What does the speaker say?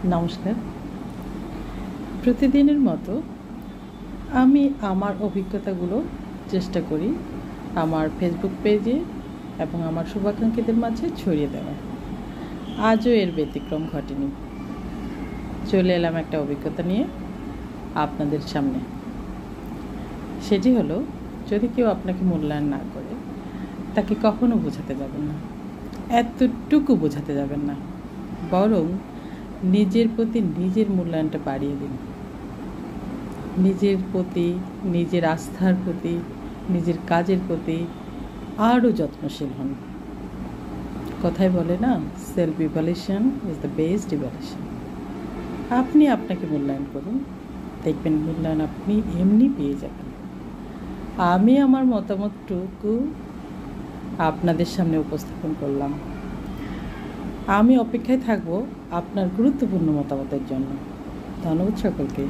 নমস্কার। প্রতিদিনের মতো আমি আমার অভিজ্ঞতাগুলো চেষ্টা করি আমার ফেসবুক পেজে এবং আমার শুভাকাঙ্ক্ষীদের মাঝে ছড়িয়ে দেওয়ার। আজও এর ব্যতিক্রম ঘটেনি। চলে এলাম একটা অভিজ্ঞতা নিয়ে আপনাদের সামনে। সেটি হলো, যদি কেউ আপনাকে মূল্যায়ন না করে তাকে কখনো বোঝাতে যাবেন না, এতটুকু বোঝাতে যাবেন না, বরং নিজের প্রতি নিজের মূল্যায়নটা বাড়িয়ে দিন। নিজের প্রতি, নিজের আস্থার প্রতি, নিজের কাজের প্রতি আরও যত্নশীল হন। কথায় বলে না, self evaluation is the best evaluation. আপনি আপনাকে মূল্যায়ন করুন, দেখবেন মূল্যায়ন আপনি এমনি পেয়ে যাবেন। আমি আমার মতামতটুকু আপনাদের সামনে উপস্থাপন করলাম। আমি অপেক্ষায় থাকব আপনার গুরুত্বপূর্ণ মতামতের জন্য। ধন্যবাদ সকলকে।